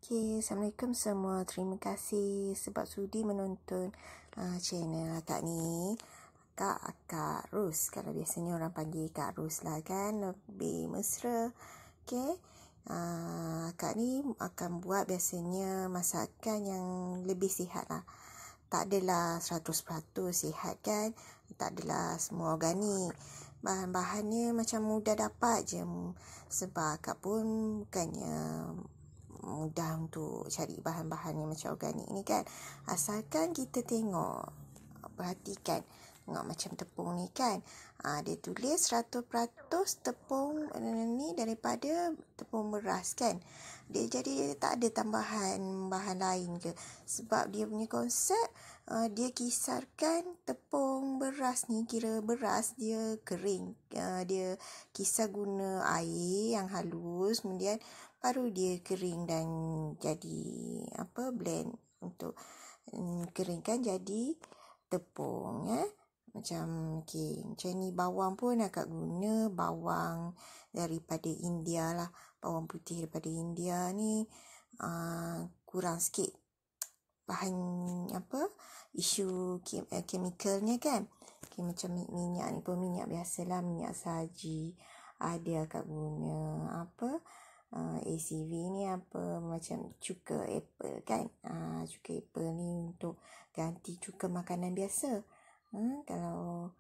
Okay, Assalamualaikum semua. Terima kasih sebab sudi menonton channel Kak ni. Kak Ros. Kalau biasanya orang panggil Kak Ros lah kan. Lebih mesra. Okay. Kak ni akan buat biasanya masakan yang lebih sihat lah. Tak adalah 100% sihat kan. Tak adalah semua organik. Bahan-bahannya macam mudah dapat je. Sebab Kak pun bukannya mudah untuk cari bahan-bahan yang macam organik ni kan. Asalkan kita perhatikan. Tengok macam tepung ni kan. Dia tulis 100% tepung ni daripada tepung beras kan. Dia jadi tak ada tambahan bahan lain ke. Sebab dia punya konsep, dia kisarkan tepung beras ni, kira beras dia kering. Dia kisar guna air yang halus, kemudian baru dia kering dan jadi blend untuk keringkan jadi tepung macam macam ni. Bawang pun akak guna bawang daripada India lah, bawang putih daripada India ni. Kurang sikit bahan isu chemicalnya kan. Macam minyak ni pun minyak biasalah, minyak saji. Ada akak guna ACV ni macam cuka apple kan. Cuka apple ni untuk ganti cuka makanan biasa. Kalau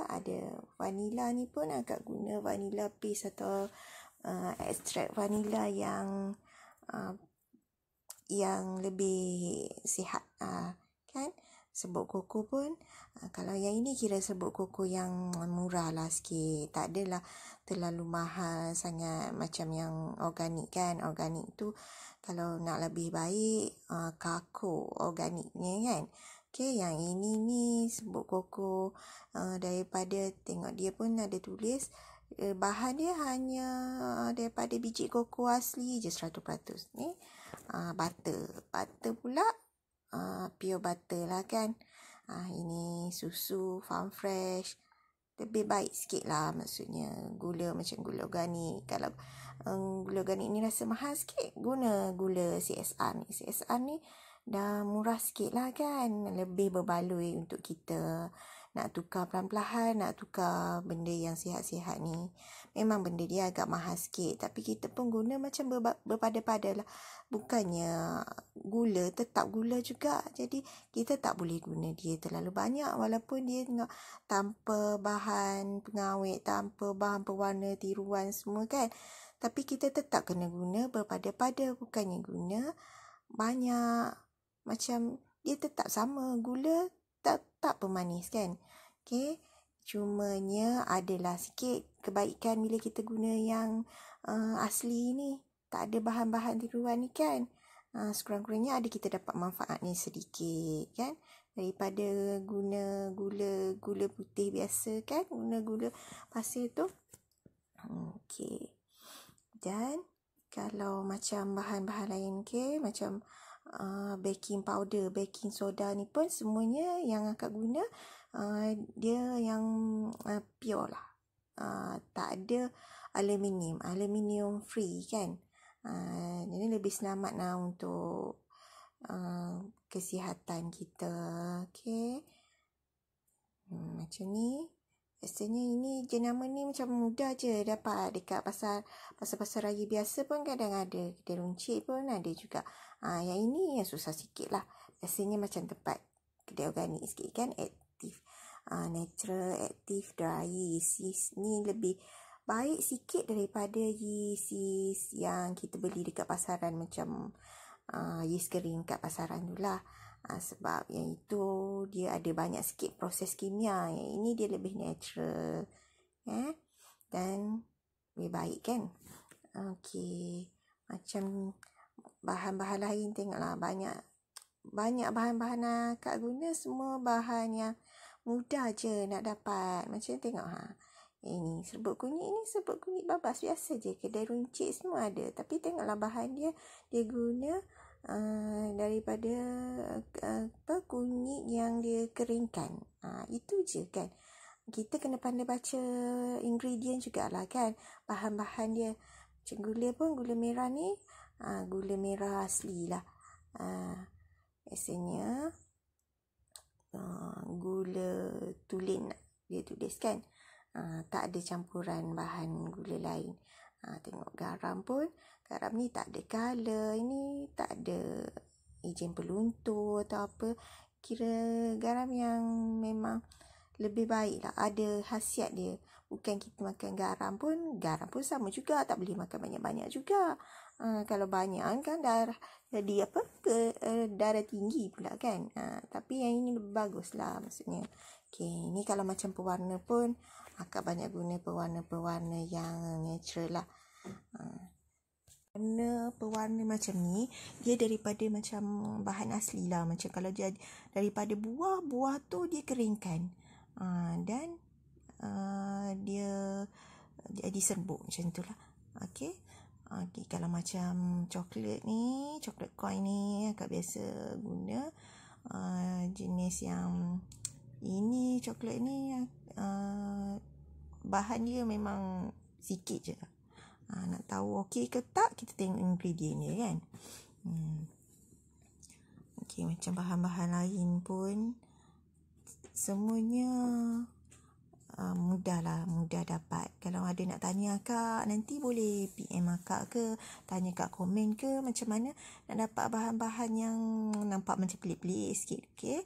ada vanila ni pun agak guna vanila paste atau ekstrak vanila yang lebih sihat kan. Serbuk koko pun kalau yang ini kira serbuk koko yang murah lah sikit, tak adalah terlalu mahal sangat macam yang organik kan. Organik tu kalau nak lebih baik kako organiknya kan. Yang ini ni serbuk koko daripada, tengok dia pun ada tulis bahan dia hanya daripada biji koko asli je 100%. Ni butter pula pure butter lah kan. Ini susu farm fresh, lebih baik sikit lah, maksudnya gula macam gula organik. Kalau gula organik ni rasa mahal sikit, guna gula CSR ni. CSR ni dah murah sikit lah kan. Lebih berbaloi untuk kita nak tukar pelan-pelan, nak tukar benda yang sihat-sihat ni. Memang benda dia agak mahal sikit, tapi kita pun guna macam berpada-pada lah. Bukannya gula, tetap gula juga. Jadi kita tak boleh guna dia terlalu banyak, walaupun dia tengok tanpa bahan pengawet, tanpa bahan pewarna tiruan semua kan. Tapi kita tetap kena guna berpada-pada, bukannya guna banyak. Macam dia tetap sama, gula tak pemanis kan. Cumanya adalah sikit kebaikan bila kita guna yang asli ni. Tak ada bahan-bahan tiruan ni kan. Sekurang-kurangnya ada kita dapat manfaat ni sedikit kan. Daripada guna gula putih biasa kan. Guna gula pasir tu. Dan kalau macam bahan-bahan lain macam baking powder, baking soda ni pun semuanya yang akak guna dia yang pure lah. Tak ada aluminium free kan. Jadi lebih selamat lah untuk kesihatan kita. Macam ni. Biasanya ini jenama ni macam mudah je dapat dekat pasar-pasar raya biasa pun kadang ada. Kedai runcit pun ada juga. Yang ini yang susah sikit lah. Biasanya macam tempat kedai organik sikit kan. Active, natural, active, dry yeast ni lebih baik sikit daripada yeast yang kita beli dekat pasaran, macam yeast kering kat pasaran tu lah. Sebab yang itu dia ada banyak sikit proses kimia. Yang ini dia lebih natural dan lebih baik kan. Macam bahan-bahan lain tengoklah, banyak bahan-bahan akak guna semua bahan yang mudah je nak dapat. Macam tengok ini serbuk kunyit babas biasa je, kedai runcit semua ada. Tapi tengoklah bahan dia guna daripada kunyit yang dia keringkan. Itu je kan. Kita kena pandai baca ingredient jugalah kan. Bahan-bahan dia. Macam gula pun, gula merah ni gula merah asli lah. Biasanya gula tulen dia tulis kan. Tak ada campuran bahan gula lain. Tengok garam pun, garam ni tak ada color, ini tak ada ejen peluntur atau apa. Kira garam yang memang lebih baik lah, ada khasiat dia. Bukan kita makan garam pun sama juga, tak boleh makan banyak-banyak juga. Kalau banyak kan darah jadi darah tinggi pula kan. Tapi yang ini lebih bagus lah maksudnya. Okay, ni kalau macam pewarna pun akak banyak guna pewarna-pewarna yang natural lah. Pewarna macam ni dia daripada macam bahan asli lah. Macam kalau dia daripada buah tu dia keringkan, dan dia jadi serbuk macam tu lah. Okay, kalau macam coklat ni, coklat coin ni akak biasa guna jenis yang ini. Coklat ni bahan dia memang sikit je lah. Nak tahu okey ke tak, kita tengok ingredient dia kan. Okey, macam bahan-bahan lain pun semuanya mudah dapat. Kalau ada nak tanya akak, nanti boleh PM akak ke, tanya kat komen ke macam mana nak dapat bahan-bahan yang nampak macam pelik-pelik sikit. Okey.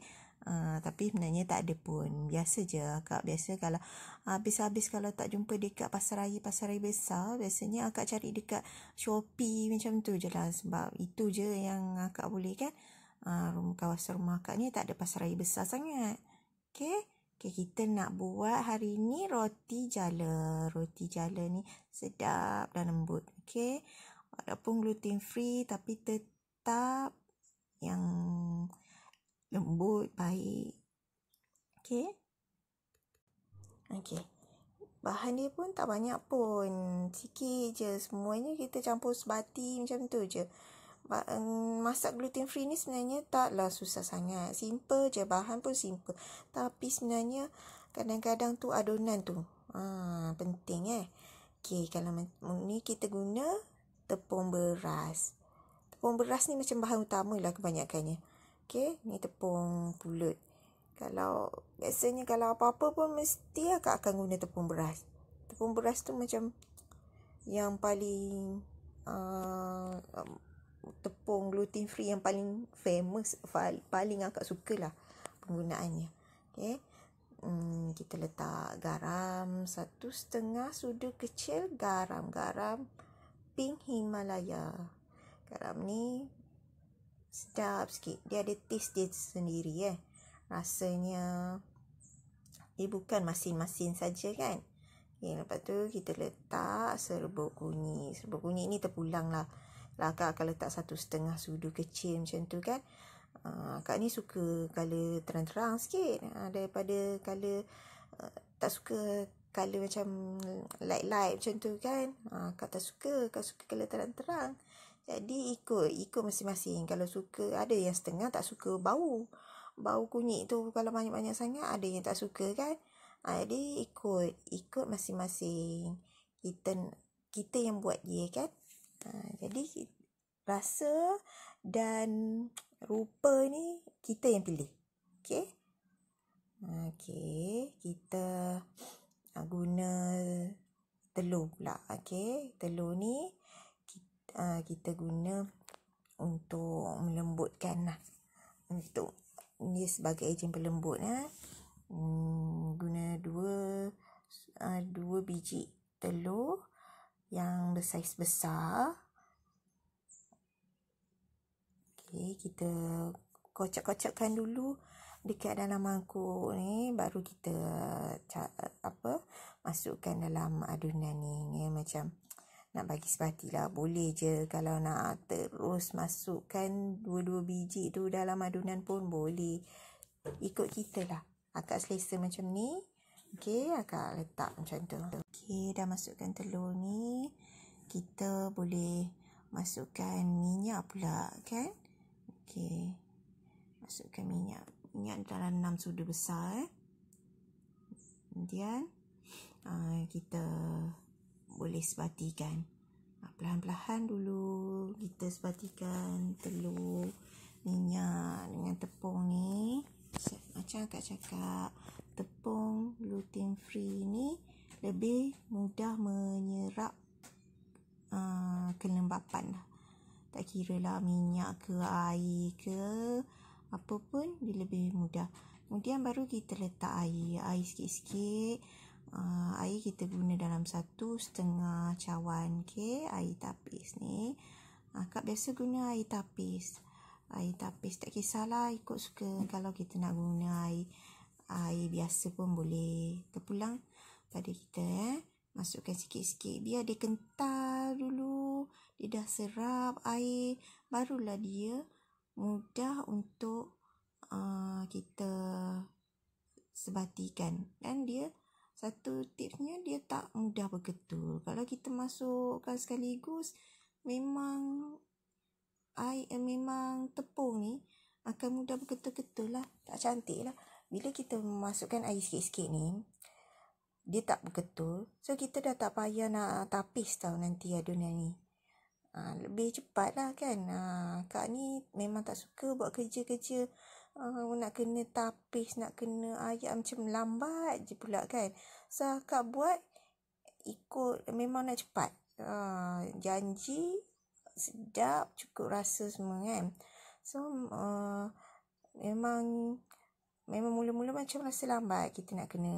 Tapi sebenarnya tak ada pun. Biasa je akak. Biasa kalau habis-habis kalau tak jumpa dekat pasar raya besar, biasanya akak cari dekat Shopee macam tu je lah. Sebab itu je yang akak boleh kan. Kawasan rumah akak ni tak ada pasar raya besar sangat. Okay, kita nak buat hari ni roti jala. Roti jala ni sedap dan lembut. Okay, walaupun gluten free tapi tetap yang lembut, baik. Okay. Bahan dia pun tak banyak pun. Sikit je. Semuanya kita campur sebati macam tu je. Masak gluten free ni sebenarnya taklah susah sangat. Simple je. Bahan pun simple. Tapi sebenarnya kadang-kadang tu adunan tu. Penting Okay, kalau ni kita guna tepung beras. Tepung beras ni macam bahan utama lah kebanyakannya. Okay, ni tepung pulut. Biasanya kalau apa-apa pun mesti akak akan guna tepung beras. Tepung beras tu macam yang paling tepung gluten free yang paling famous, paling akak suka lah penggunaannya. Okay. Kita letak garam 1.5 sudu kecil, garam pink Himalaya. Garam ni sedap sikit. Dia ada taste dia sendiri rasanya. Dia bukan masin-masin saja kan. Lepas tu kita letak serbuk kunyit. Serbuk kunyit ni terpulang lah. Akak akan letak 1.5 sudu kecil macam tu kan. Akak ni suka colour terang-terang sikit daripada colour tak suka colour macam light-light macam tu kan. Akak tak suka. Akak suka colour terang-terang. Jadi ikut masing-masing. Kalau suka, ada yang setengah tak suka bau kunyit tu kalau banyak-banyak sangat, ada yang tak suka kan. Jadi ikut masing-masing. Kita yang buat dia kan. Jadi rasa dan rupa ni kita yang pilih. Okay. Kita guna telur pula. Okay. Telur ni kita guna untuk melembutkan lah. Untuk dia sebagai ejen pelembut guna 2 biji telur yang bersaiz besar. Okay, kita kocok-kocokkan dulu dekat dalam mangkuk ni, baru kita masukkan dalam adunan ni. Macam nak bagi sebati lah. Boleh je kalau nak terus masukkan 2 biji tu dalam adunan pun boleh. Ikut kita lah. Akak selesa macam ni. Okay, akak letak macam tu. Okay, dah masukkan telur ni. Kita boleh masukkan minyak pula kan. Okay, masukkan minyak. Minyak dalam 6 sudu besar. Kemudian kita boleh sebatikan. Perlahan-perlahan dulu kita sebatikan telur, minyak dengan tepung ni. Macam Kak cakap, tepung gluten free ni lebih mudah menyerap kelembapan lah. Tak kira lah minyak ke air ke apa pun, dia lebih mudah. Kemudian baru kita letak air sikit-sikit. Air kita guna dalam 1,5 cawan, air tapis ni. Kak biasa guna air tapis. Air tapis tak kisahlah, ikut suka. Kalau kita nak guna air biasa pun boleh. Terpulang pada kita. Masukkan sikit-sikit biar dia kental dulu. Dia dah serap air, barulah dia mudah untuk kita sebatikan. Dan dia satu tipsnya, dia tak mudah berketul. Kalau kita masukkan sekaligus, memang tepung ni akan mudah berketul-ketul lah. Tak cantik lah. Bila kita masukkan air sikit-sikit ni, dia tak berketul. So, kita dah tak payah nak tapis tau nanti adunan ni. Lebih cepat lah kan. Kak ni memang tak suka buat kerja-kerja nak kena tapis, nak kena ayak macam lambat je pula kan. So, Kak buat ikut memang nak cepat. Janji sedap, cukup rasa semua kan. So, memang mula-mula macam rasa lambat. Kita nak kena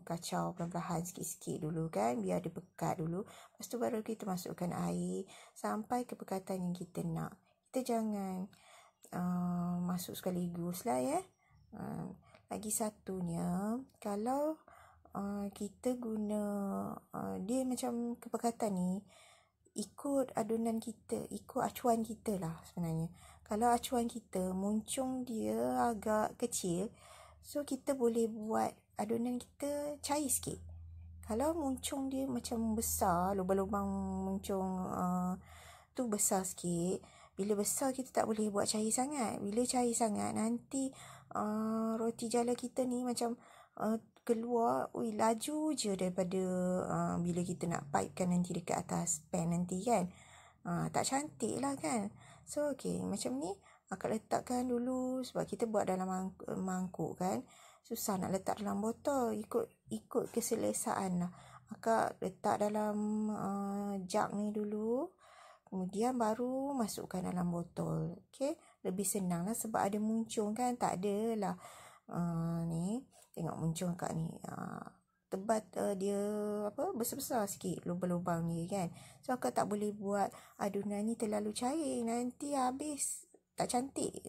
kacau perlahan-lahan sikit-sikit dulu kan, biar dia pekat dulu. Lepas tu baru kita masukkan air sampai kepekatan yang kita nak. Kita jangan masuk sekaligus lah ya. Lagi satunya, kalau kita guna dia macam kepekatan ni, ikut adunan kita, ikut acuan kita lah sebenarnya. Kalau acuan kita muncung dia agak kecil, so kita boleh buat adunan kita cair sikit. Kalau muncung dia macam besar, lubang-lubang muncung tu besar sikit. Bila besar kita tak boleh buat cair sangat. Bila cair sangat nanti roti jala kita ni macam keluar laju je daripada bila kita nak pipekan nanti dekat atas pan nanti kan. Tak cantik lah kan. So macam ni akak letakkan dulu, sebab kita buat dalam mangkuk kan, susah nak letak dalam botol. Ikut keselesaan lah. Akak letak dalam jug ni dulu, kemudian baru masukkan dalam botol. Lebih senang lah sebab ada muncung kan. Tak adalah ni tengok muncung kat ni tebat dia besar-besar sikit lubang-lubang ni kan. So akak tak boleh buat adunan ni terlalu cair, nanti habis tak cantik.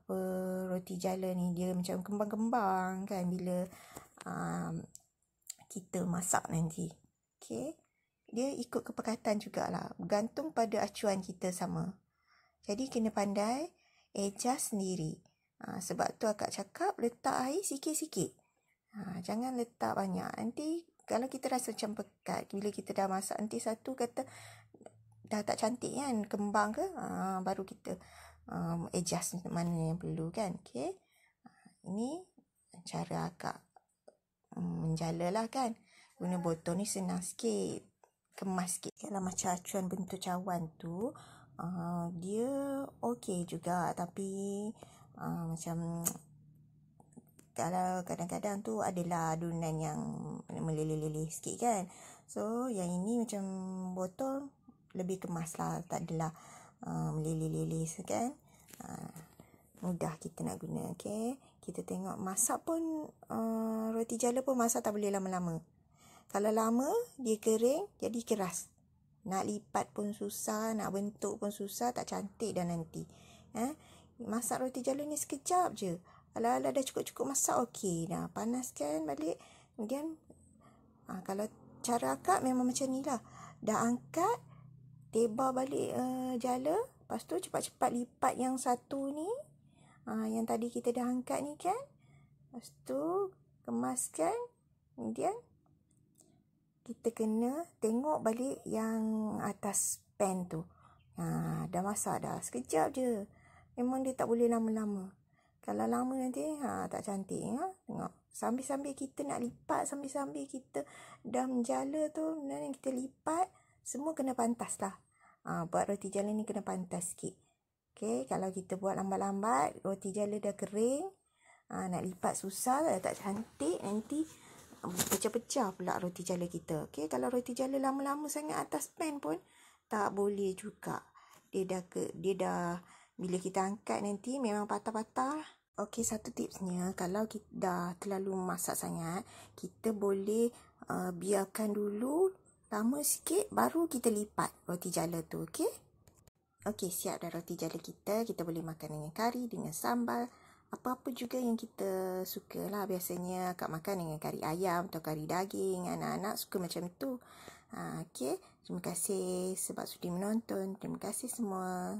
Roti jala ni dia macam kembang-kembang kan bila kita masak nanti. Dia ikut kepekatan jugalah, bergantung pada acuan kita sama. Jadi kena pandai adjust sendiri. Sebab tu akak cakap letak air sikit-sikit. Jangan letak banyak. Nanti kalau kita rasa macam pekat, bila kita dah masak nanti satu kata dah tak cantik kan, kembang ke, baru kita adjust mana yang perlu kan. Ini cara akak menjala lah kan. Guna botol ni senang sikit, kemas sikit. Kalau macam acuan bentuk cawan tu dia okey juga, tapi macam kalau kadang-kadang tu adalah adunan yang meleleh-leleh sikit kan. So yang ini macam botol lebih kemas lah, tak adalah meleleh-leleh kan. Mudah kita nak guna. Kita tengok masak pun roti jala pun masak tak boleh lama-lama. Kalau lama dia kering jadi keras. Nak lipat pun susah, nak bentuk pun susah, tak cantik dah nanti. Masak roti jala ni sekejap je. Ala-ala dah cukup-cukup masak okey dah. Panaskan balik. Kemudian kalau cara akak memang macam ni lah. Dah angkat, tebar balik jala. Lepas tu cepat-cepat lipat yang satu ni. Yang tadi kita dah angkat ni kan. Lepas tu kemaskan. Kemudian kita kena tengok balik yang atas pan tu. Dah masak dah. Sekejap je. Memang dia tak boleh lama-lama. Kalau lama nanti tak cantik. Tengok. Sambil-sambil kita nak lipat, sambil-sambil kita dah menjala tu, kita lipat. Semua kena pantas lah. Buat roti jala ni kena pantas sikit. Okay, kalau kita buat lambat-lambat, roti jala dah kering, nak lipat susah, dah tak cantik, nanti pecah-pecah pula roti jala kita. Okay, kalau roti jala lama-lama sangat atas pan pun tak boleh juga. Dia dah bila kita angkat nanti memang patah-patah. Okey, satu tipsnya, kalau kita dah terlalu masak sangat, kita boleh biarkan dulu lama sikit, baru kita lipat roti jala tu, okey? Okey, siap dah roti jala kita. Kita boleh makan dengan kari, dengan sambal, apa-apa juga yang kita suka lah. Biasanya akak makan dengan kari ayam atau kari daging. Anak-anak suka macam tu. Okey, terima kasih sebab sudi menonton. Terima kasih semua.